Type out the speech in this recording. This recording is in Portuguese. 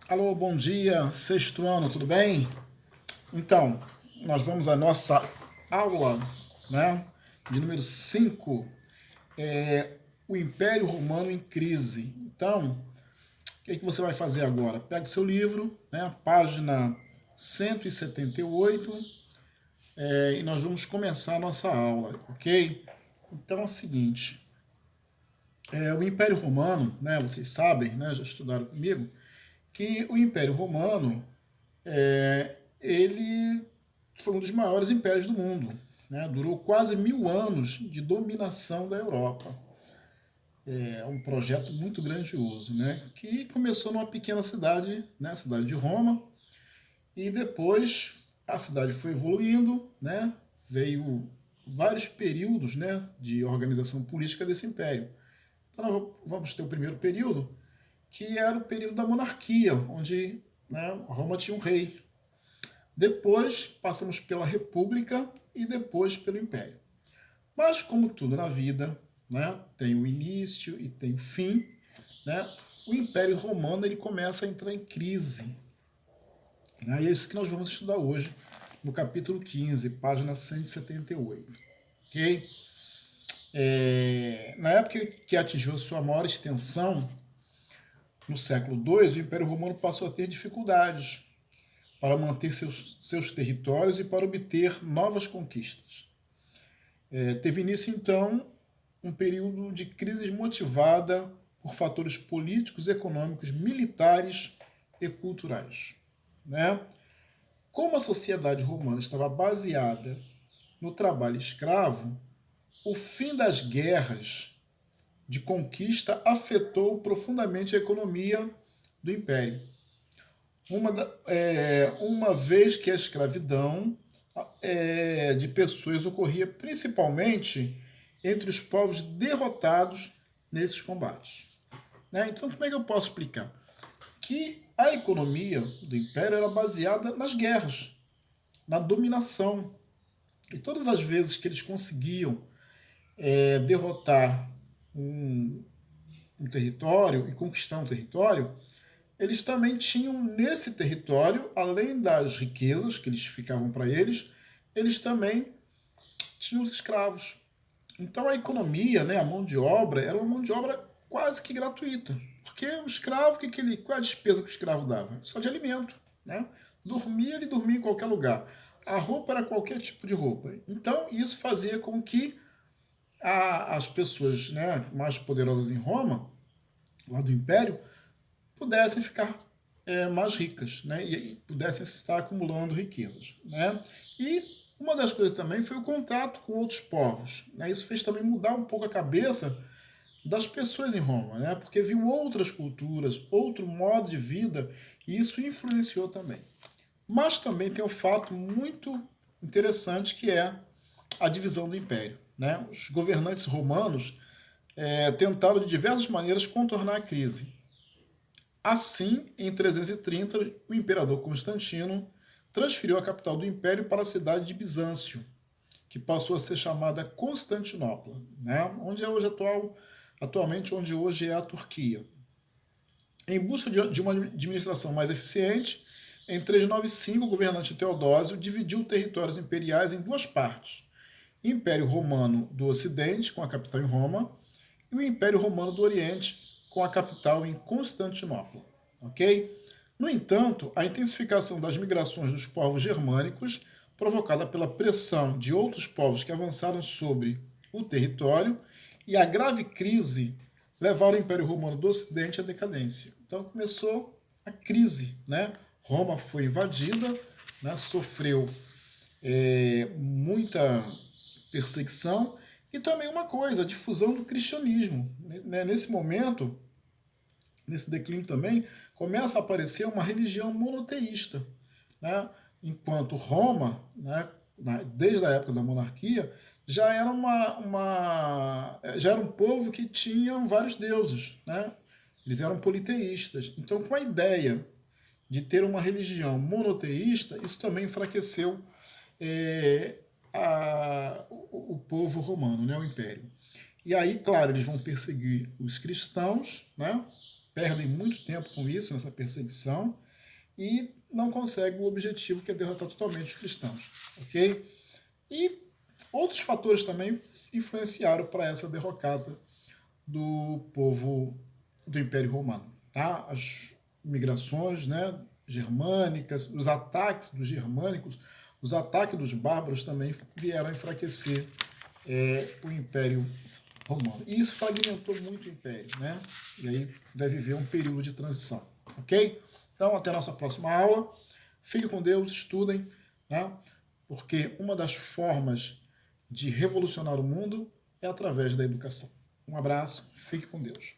Alô, bom dia, sexto ano, tudo bem? Então, nós vamos à nossa aula, né, de número 5, o Império Romano em crise. Então, o que é que você vai fazer agora? Pega o seu livro, né, página 178, e nós vamos começar a nossa aula, ok? Então é o seguinte, o Império Romano, né, vocês sabem, né, já estudaram comigo, que o Império Romano ele foi um dos maiores impérios do mundo. Né? Durou quase 1000 anos de dominação da Europa. É um projeto muito grandioso, né? Que começou numa pequena cidade, né? A cidade de Roma, e depois a cidade foi evoluindo, né? Veio vários períodos, né, de organização política desse império. Então nós vamos ter o primeiro período, que era o período da monarquia, onde, né, Roma tinha um rei. Depois passamos pela República e depois pelo Império. Mas como tudo na vida, né, tem o início e tem o fim, né, o Império Romano ele começa a entrar em crise. Né, e é isso que nós vamos estudar hoje no capítulo 15, página 178. Ok? Na época que atingiu a sua maior extensão, no século II, o Império Romano passou a ter dificuldades para manter seus territórios e para obter novas conquistas. Teve início, então, um período de crise motivada por fatores políticos, econômicos, militares e culturais. Né? Como a sociedade romana estava baseada no trabalho escravo, o fim das guerras de conquista afetou profundamente a economia do império. Uma vez que a escravidão de pessoas ocorria principalmente entre os povos derrotados nesses combates. Né? Então, como é que eu posso explicar? Que a economia do Império era baseada nas guerras, na dominação. E todas as vezes que eles conseguiam derrotar um, um território e conquistar um território, eles também tinham nesse território, além das riquezas que eles ficavam para eles também tinham os escravos. Então a economia, né, a mão de obra, era uma mão de obra quase que gratuita. Porque o escravo, qual é a despesa que o escravo dava? Só de alimento. Né? Dormia, ele dormia em qualquer lugar. A roupa era qualquer tipo de roupa. Então isso fazia com que as pessoas, né, mais poderosas em Roma, lá do Império, pudessem ficar mais ricas, né, e pudessem estar acumulando riquezas. Né? E uma das coisas também foi o contato com outros povos. Né? Isso fez também mudar um pouco a cabeça das pessoas em Roma, né? Porque viu outras culturas, outro modo de vida, e isso influenciou também. Mas também tem um fato muito interessante que é a divisão do império. Né? Os governantes romanos tentaram de diversas maneiras contornar a crise. Assim, em 330, o imperador Constantino transferiu a capital do império para a cidade de Bizâncio, que passou a ser chamada Constantinopla, né? Onde é hoje atualmente onde hoje é a Turquia. Em busca de uma administração mais eficiente, em 395 o governante Teodósio dividiu territórios imperiais em duas partes: o Império Romano do Ocidente, com a capital em Roma, e o Império Romano do Oriente, com a capital em Constantinopla. Ok? No entanto, a intensificação das migrações dos povos germânicos, provocada pela pressão de outros povos que avançaram sobre o território, e a grave crise levaram o Império Romano do Ocidente à decadência. Então começou a crise. Né? Roma foi invadida, né? Sofreu muita perseguição e também uma coisa, a difusão do cristianismo. Né? Nesse momento, nesse declínio também, começa a aparecer uma religião monoteísta. Né? Enquanto Roma, né, desde a época da monarquia, já era um povo que tinha vários deuses. Né? Eles eram politeístas. Então, com a ideia de ter uma religião monoteísta, isso também enfraqueceu é, o povo romano, né, o império. E aí, claro, eles vão perseguir os cristãos, né, perdem muito tempo com isso, nessa perseguição, e não conseguem o objetivo, que é derrotar totalmente os cristãos, ok? E outros fatores também influenciaram para essa derrocada do povo do Império Romano, tá? As migrações, né, germânicas, os ataques dos germânicos, os ataques dos bárbaros também vieram a enfraquecer o Império Romano. E isso fragmentou muito o Império, né? E aí deve haver um período de transição, ok? Então, até a nossa próxima aula. Fiquem com Deus, estudem, né? Porque uma das formas de revolucionar o mundo é através da educação. Um abraço, fique com Deus.